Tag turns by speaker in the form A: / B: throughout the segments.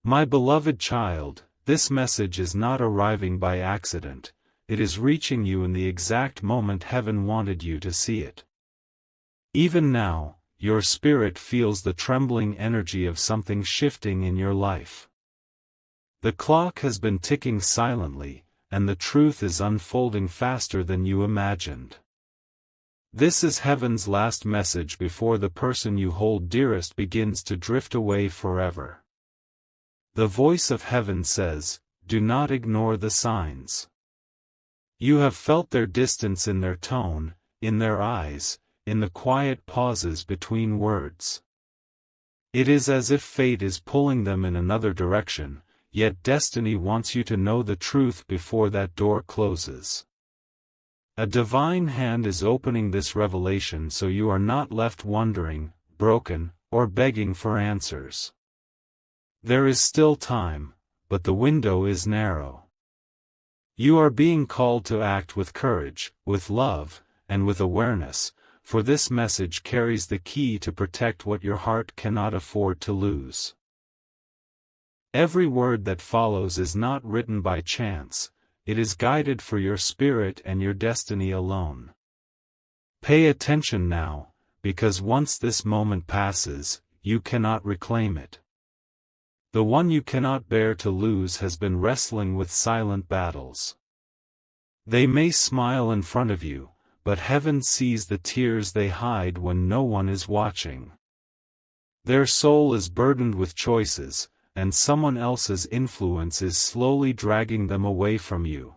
A: My beloved child, this message is not arriving by accident, it is reaching you in the exact moment heaven wanted you to see it. Even now, your spirit feels the trembling energy of something shifting in your life. The clock has been ticking silently, and the truth is unfolding faster than you imagined. This is heaven's last message before the person you hold dearest begins to drift away forever. The voice of heaven says, do not ignore the signs. You have felt their distance in their tone, in their eyes, in the quiet pauses between words. It is as if fate is pulling them in another direction, yet destiny wants you to know the truth before that door closes. A divine hand is opening this revelation so you are not left wondering, broken, or begging for answers. There is still time, but the window is narrow. You are being called to act with courage, with love, and with awareness, for this message carries the key to protect what your heart cannot afford to lose. Every word that follows is not written by chance, it is guided for your spirit and your destiny alone. Pay attention now, because once this moment passes, you cannot reclaim it. The one you cannot bear to lose has been wrestling with silent battles. They may smile in front of you, but heaven sees the tears they hide when no one is watching. Their soul is burdened with choices, and someone else's influence is slowly dragging them away from you.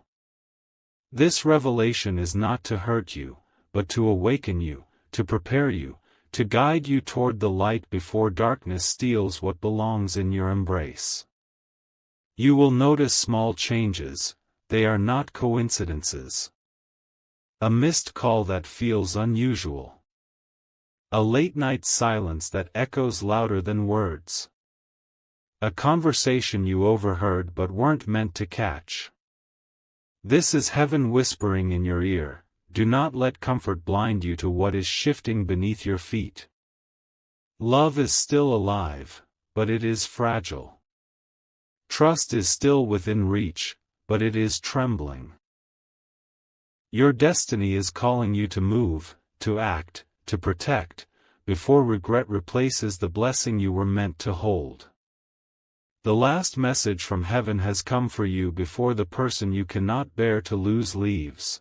A: This revelation is not to hurt you, but to awaken you, to prepare you, to guide you toward the light before darkness steals what belongs in your embrace. You will notice small changes, they are not coincidences. A missed call that feels unusual. A late-night silence that echoes louder than words. A conversation you overheard but weren't meant to catch. This is heaven whispering in your ear, do not let comfort blind you to what is shifting beneath your feet. Love is still alive, but it is fragile. Trust is still within reach, but it is trembling. Your destiny is calling you to move, to act, to protect, before regret replaces the blessing you were meant to hold. The last message from heaven has come for you before the person you cannot bear to lose leaves.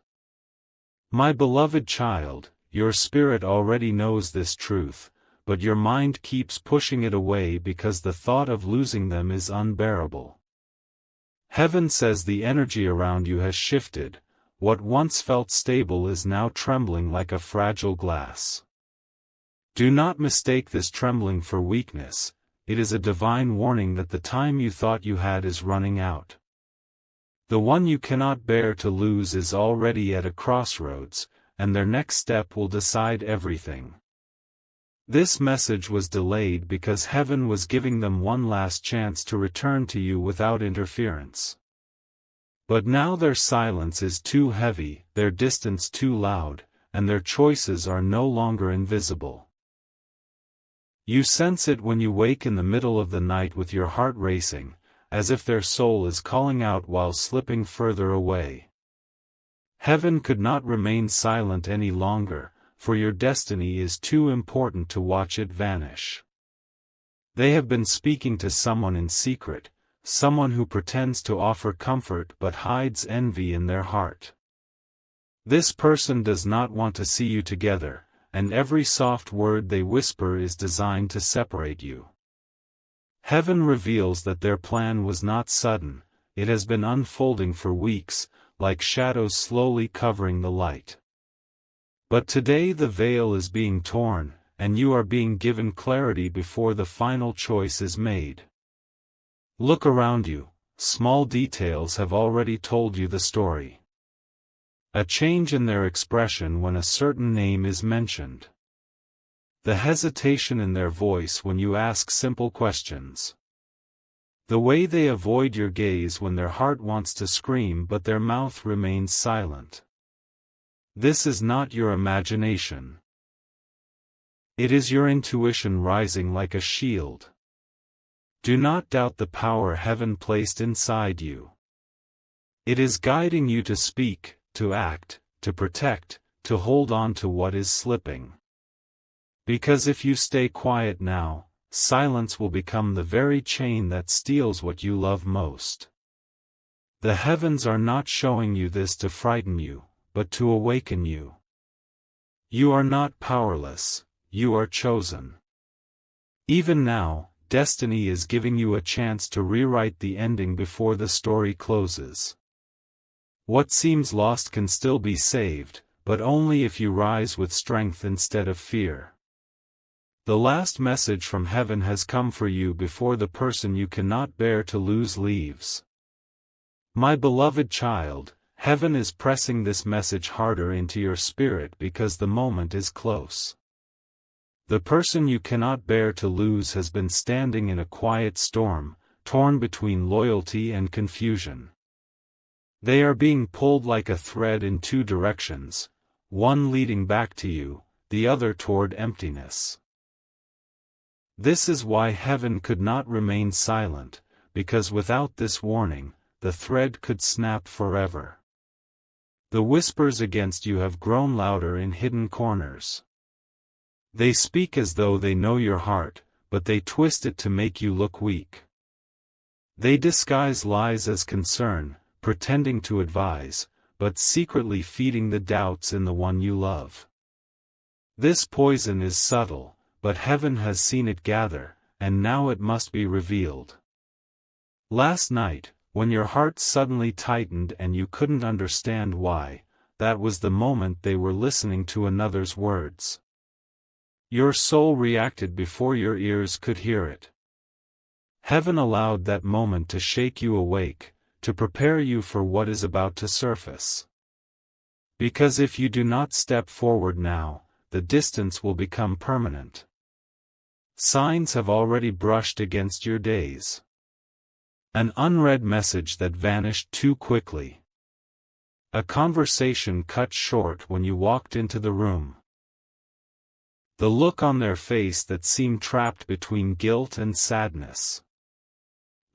A: My beloved child, your spirit already knows this truth, but your mind keeps pushing it away because the thought of losing them is unbearable. Heaven says the energy around you has shifted, what once felt stable is now trembling like a fragile glass. Do not mistake this trembling for weakness. It is a divine warning that the time you thought you had is running out. The one you cannot bear to lose is already at a crossroads, and their next step will decide everything. This message was delayed because heaven was giving them one last chance to return to you without interference. But now their silence is too heavy, their distance too loud, and their choices are no longer invisible. You sense it when you wake in the middle of the night with your heart racing, as if their soul is calling out while slipping further away. Heaven could not remain silent any longer, for your destiny is too important to watch it vanish. They have been speaking to someone in secret, someone who pretends to offer comfort but hides envy in their heart. This person does not want to see you together, and every soft word they whisper is designed to separate you. Heaven reveals that their plan was not sudden, it has been unfolding for weeks, like shadows slowly covering the light. But today the veil is being torn, and you are being given clarity before the final choice is made. Look around you, small details have already told you the story. A change in their expression when a certain name is mentioned. The hesitation in their voice when you ask simple questions. The way they avoid your gaze when their heart wants to scream but their mouth remains silent. This is not your imagination. It is your intuition rising like a shield. Do not doubt the power heaven placed inside you. It is guiding you to speak, to act, to protect, to hold on to what is slipping. Because if you stay quiet now, silence will become the very chain that steals what you love most. The heavens are not showing you this to frighten you, but to awaken you. You are not powerless, you are chosen. Even now, destiny is giving you a chance to rewrite the ending before the story closes. What seems lost can still be saved, but only if you rise with strength instead of fear. The last message from heaven has come for you before the person you cannot bear to lose leaves. My beloved child, heaven is pressing this message harder into your spirit because the moment is close. The person you cannot bear to lose has been standing in a quiet storm, torn between loyalty and confusion. They are being pulled like a thread in two directions, one leading back to you, the other toward emptiness. This is why heaven could not remain silent, because without this warning, the thread could snap forever. The whispers against you have grown louder in hidden corners. They speak as though they know your heart, but they twist it to make you look weak. They disguise lies as concern, pretending to advise, but secretly feeding the doubts in the one you love. This poison is subtle, but heaven has seen it gather, and now it must be revealed. Last night, when your heart suddenly tightened and you couldn't understand why, that was the moment they were listening to another's words. Your soul reacted before your ears could hear it. Heaven allowed that moment to shake you awake, to prepare you for what is about to surface. Because if you do not step forward now, the distance will become permanent. Signs have already brushed against your days. An unread message that vanished too quickly. A conversation cut short when you walked into the room. The look on their face that seemed trapped between guilt and sadness.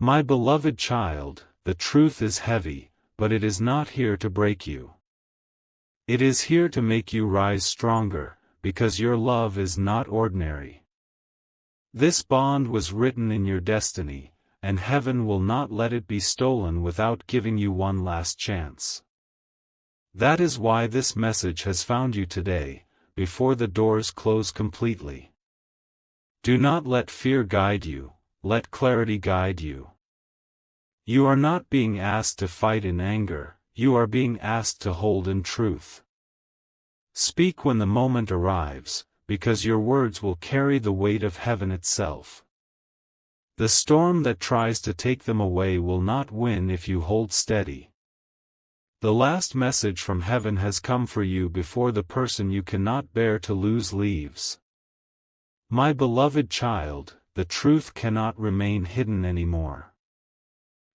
A: My beloved child, the truth is heavy, but it is not here to break you. It is here to make you rise stronger, because your love is not ordinary. This bond was written in your destiny, and heaven will not let it be stolen without giving you one last chance. That is why this message has found you today, before the doors close completely. Do not let fear guide you, let clarity guide you. You are not being asked to fight in anger, you are being asked to hold in truth. Speak when the moment arrives, because your words will carry the weight of heaven itself. The storm that tries to take them away will not win if you hold steady. The last message from heaven has come for you before the person you cannot bear to lose leaves. My beloved child, the truth cannot remain hidden anymore.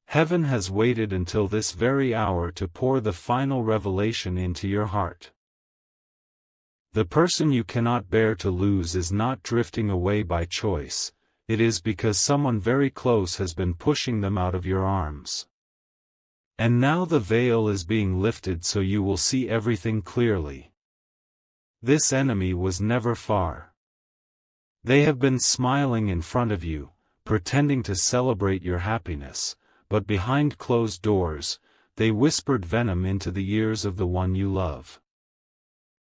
A: Heaven has waited until this very hour to pour the final revelation into your heart. The person you cannot bear to lose is not drifting away by choice, it is because someone very close has been pushing them out of your arms. And now the veil is being lifted so you will see everything clearly. This enemy was never far. They have been smiling in front of you, pretending to celebrate your happiness, but behind closed doors, they whispered venom into the ears of the one you love.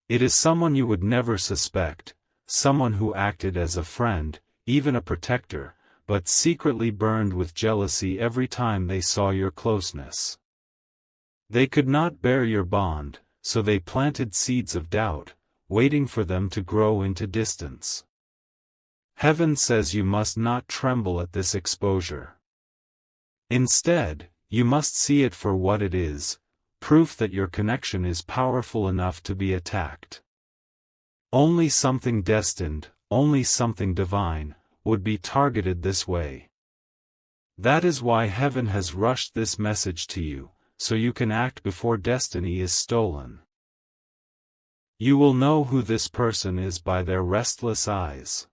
A: It is someone you would never suspect, someone who acted as a friend, even a protector, but secretly burned with jealousy every time they saw your closeness. They could not bear your bond, so they planted seeds of doubt, waiting for them to grow into distance. Heaven says you must not tremble at this exposure. Instead, you must see it for what it is, proof that your connection is powerful enough to be attacked. Only something destined, only something divine, would be targeted this way. That is why heaven has rushed this message to you, so you can act before destiny is stolen. You will know who this person is by their restless eyes.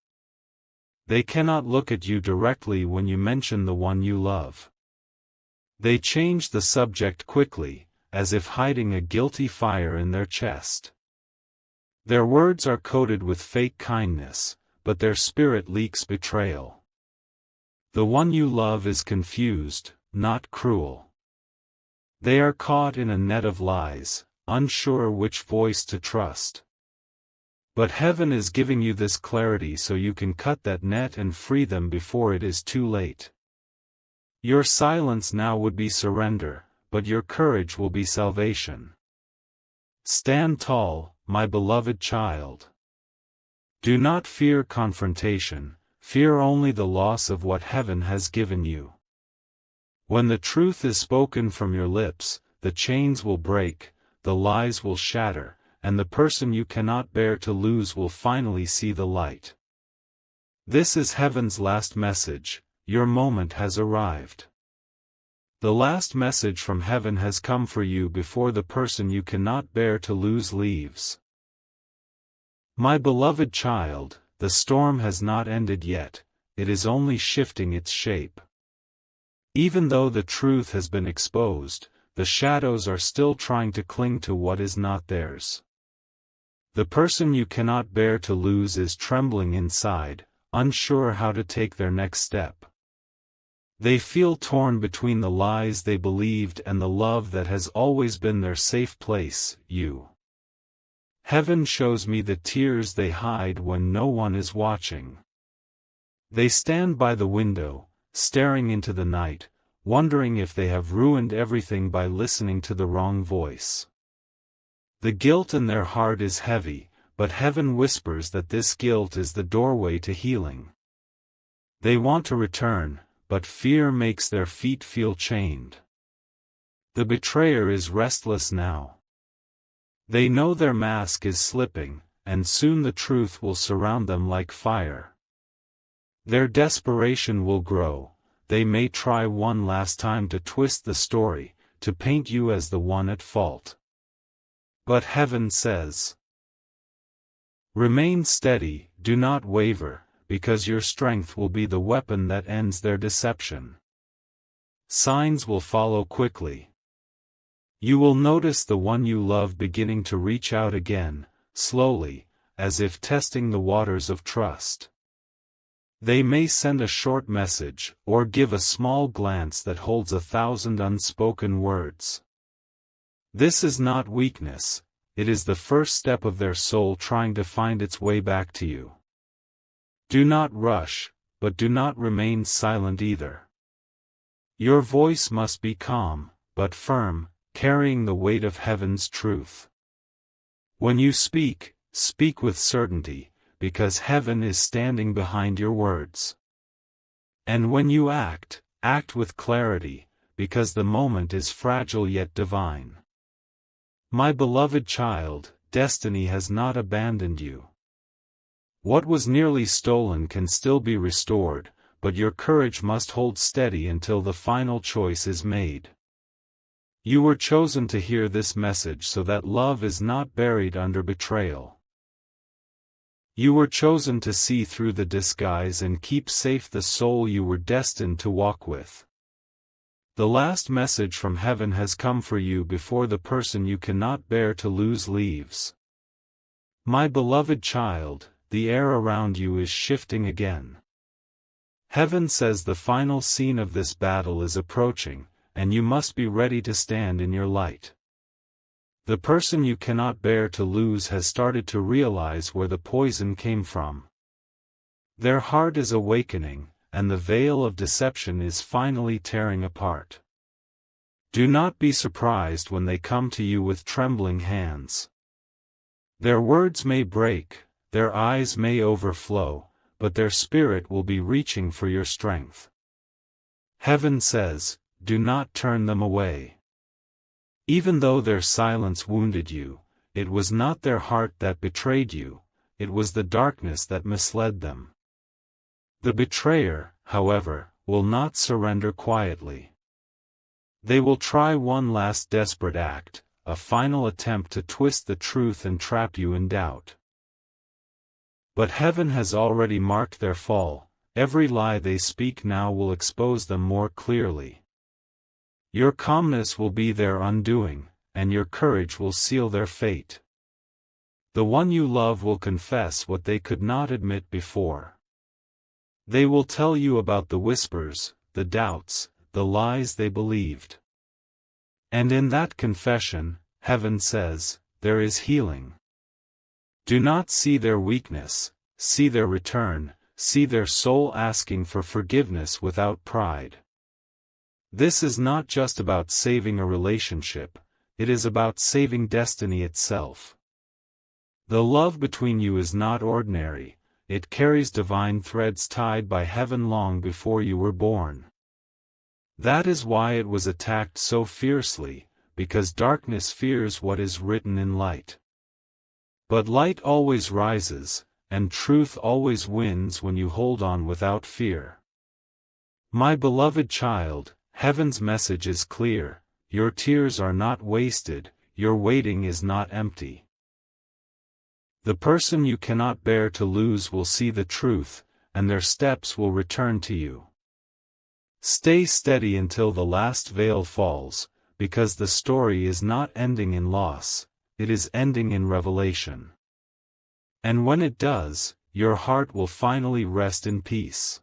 A: They cannot look at you directly when you mention the one you love. They change the subject quickly, as if hiding a guilty fire in their chest. Their words are coated with fake kindness, but their spirit leaks betrayal. The one you love is confused, not cruel. They are caught in a net of lies, unsure which voice to trust. But heaven is giving you this clarity so you can cut that net and free them before it is too late. Your silence now would be surrender, but your courage will be salvation. Stand tall, my beloved child. Do not fear confrontation, fear only the loss of what heaven has given you. When the truth is spoken from your lips, the chains will break, the lies will shatter, and the person you cannot bear to lose will finally see the light. This is heaven's last message. Your moment has arrived. The last message from heaven has come for you before the person you cannot bear to lose leaves. My beloved child, the storm has not ended yet, it is only shifting its shape. Even though the truth has been exposed, the shadows are still trying to cling to what is not theirs. The person you cannot bear to lose is trembling inside, unsure how to take their next step. They feel torn between the lies they believed and the love that has always been their safe place, you. Heaven shows me the tears they hide when no one is watching. They stand by the window, staring into the night, wondering if they have ruined everything by listening to the wrong voice. The guilt in their heart is heavy, but heaven whispers that this guilt is the doorway to healing. They want to return, but fear makes their feet feel chained. The betrayer is restless now. They know their mask is slipping, and soon the truth will surround them like fire. Their desperation will grow. They may try one last time to twist the story, to paint you as the one at fault. But heaven says, remain steady, do not waver, because your strength will be the weapon that ends their deception. Signs will follow quickly. You will notice the one you love beginning to reach out again, slowly, as if testing the waters of trust. They may send a short message, or give a small glance that holds 1,000 unspoken words. This is not weakness, it is the first step of their soul trying to find its way back to you. Do not rush, but do not remain silent either. Your voice must be calm, but firm, carrying the weight of heaven's truth. When you speak, speak with certainty, because heaven is standing behind your words. And when you act, act with clarity, because the moment is fragile yet divine. My beloved child, destiny has not abandoned you. What was nearly stolen can still be restored, but your courage must hold steady until the final choice is made. You were chosen to hear this message so that love is not buried under betrayal. You were chosen to see through the disguise and keep safe the soul you were destined to walk with. The last message from heaven has come for you before the person you cannot bear to lose leaves. My beloved child, the air around you is shifting again. Heaven says the final scene of this battle is approaching, and you must be ready to stand in your light. The person you cannot bear to lose has started to realize where the poison came from. Their heart is awakening, and the veil of deception is finally tearing apart. Do not be surprised when they come to you with trembling hands. Their words may break, their eyes may overflow, but their spirit will be reaching for your strength. Heaven says, do not turn them away. Even though their silence wounded you, it was not their heart that betrayed you, it was the darkness that misled them. The betrayer, however, will not surrender quietly. They will try one last desperate act, a final attempt to twist the truth and trap you in doubt. But heaven has already marked their fall, every lie they speak now will expose them more clearly. Your calmness will be their undoing, and your courage will seal their fate. The one you love will confess what they could not admit before. They will tell you about the whispers, the doubts, the lies they believed. And in that confession, heaven says, there is healing. Do not see their weakness, see their return, see their soul asking for forgiveness without pride. This is not just about saving a relationship, it is about saving destiny itself. The love between you is not ordinary, it carries divine threads tied by heaven long before you were born. That is why it was attacked so fiercely, because darkness fears what is written in light. But light always rises, and truth always wins when you hold on without fear. My beloved child, heaven's message is clear, your tears are not wasted, your waiting is not empty. The person you cannot bear to lose will see the truth, and their steps will return to you. Stay steady until the last veil falls, because the story is not ending in loss, it is ending in revelation. And when it does, your heart will finally rest in peace.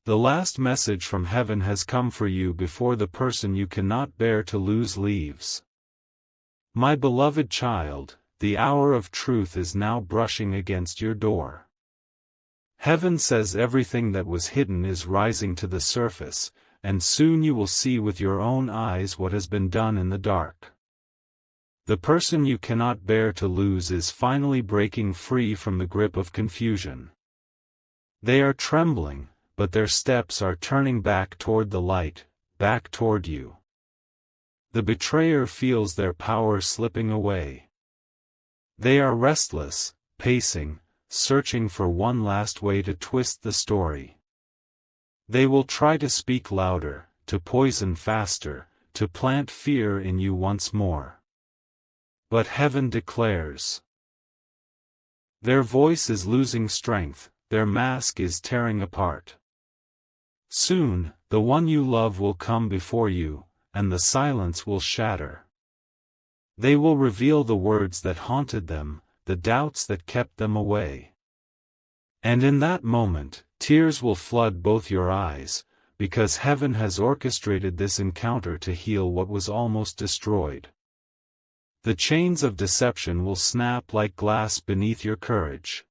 A: The last message from heaven has come for you before the person you cannot bear to lose leaves. My beloved child, the hour of truth is now brushing against your door. Heaven says everything that was hidden is rising to the surface, and soon you will see with your own eyes what has been done in the dark. The person you cannot bear to lose is finally breaking free from the grip of confusion. They are trembling, but their steps are turning back toward the light, back toward you. The betrayer feels their power slipping away. They are restless, pacing, searching for one last way to twist the story. They will try to speak louder, to poison faster, to plant fear in you once more. But heaven declares. Their voice is losing strength, their mask is tearing apart. Soon, the one you love will come before you, and the silence will shatter. They will reveal the words that haunted them, the doubts that kept them away. And in that moment, tears will flood both your eyes, because heaven has orchestrated this encounter to heal what was almost destroyed. The chains of deception will snap like glass beneath your courage.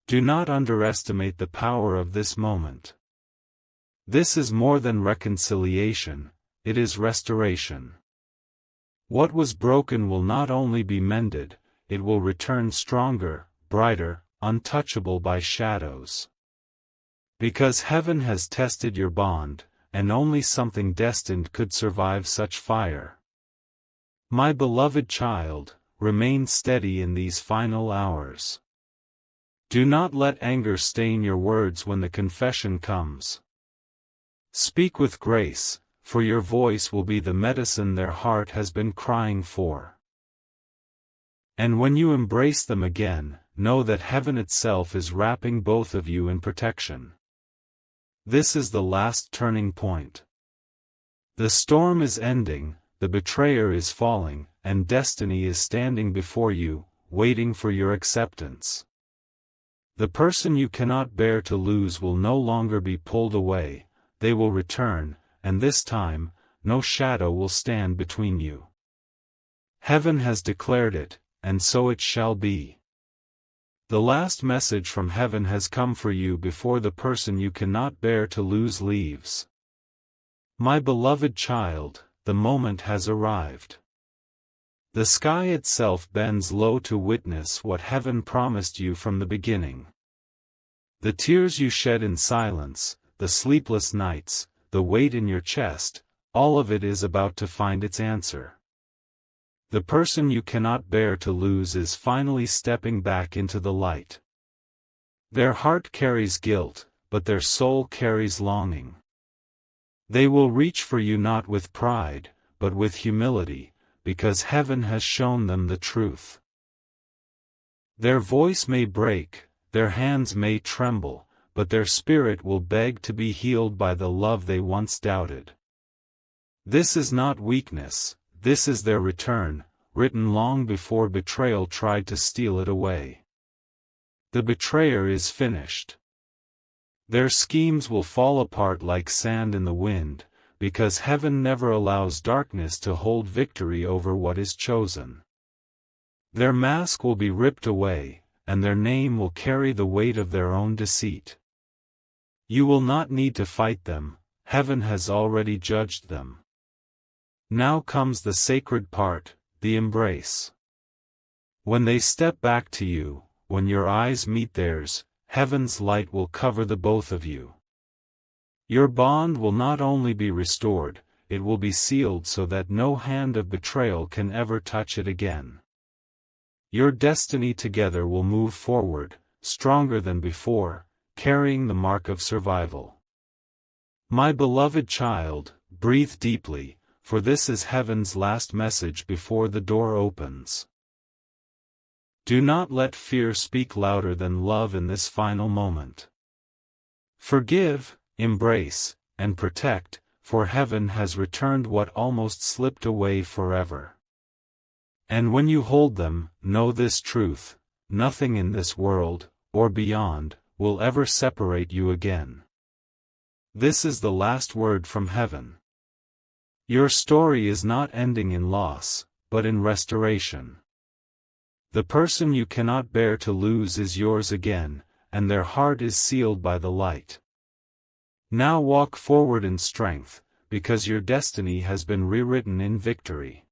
A: Do not underestimate the power of this moment. This is more than reconciliation, it is restoration. What was broken will not only be mended, it will return stronger, brighter, untouchable by shadows. Because heaven has tested your bond, and only something destined could survive such fire. My beloved child, remain steady in these final hours. Do not let anger stain your words when the confession comes. Speak with grace, for your voice will be the medicine their heart has been crying for. And when you embrace them again, know that heaven itself is wrapping both of you in protection. This is the last turning point. The storm is ending, the betrayer is falling, and destiny is standing before you, waiting for your acceptance. The person you cannot bear to lose will no longer be pulled away, they will return, and this time, no shadow will stand between you. Heaven has declared it, and so it shall be. The last message from heaven has come for you before the person you cannot bear to lose leaves. My beloved child, the moment has arrived. The sky itself bends low to witness what heaven promised you from the beginning. The tears you shed in silence, the sleepless nights, the weight in your chest, all of it is about to find its answer. The person you cannot bear to lose is finally stepping back into the light. Their heart carries guilt, but their soul carries longing. They will reach for you not with pride, but with humility, because heaven has shown them the truth. Their voice may break, their hands may tremble, but their spirit will beg to be healed by the love they once doubted. This is not weakness, this is their return, written long before betrayal tried to steal it away. The betrayer is finished. Their schemes will fall apart like sand in the wind, because heaven never allows darkness to hold victory over what is chosen. Their mask will be ripped away, and their name will carry the weight of their own deceit. You will not need to fight them, heaven has already judged them. Now comes the sacred part, the embrace. When they step back to you, when your eyes meet theirs, heaven's light will cover the both of you. Your bond will not only be restored, it will be sealed so that no hand of betrayal can ever touch it again. Your destiny together will move forward, stronger than before, carrying the mark of survival. My beloved child, breathe deeply, for this is heaven's last message before the door opens. Do not let fear speak louder than love in this final moment. Forgive, embrace, and protect, for heaven has returned what almost slipped away forever. And when you hold them, know this truth: nothing in this world, or beyond, will ever separate you again. This is the last word from heaven. Your story is not ending in loss, but in restoration. The person you cannot bear to lose is yours again, and their heart is sealed by the light. Now walk forward in strength, because your destiny has been rewritten in victory.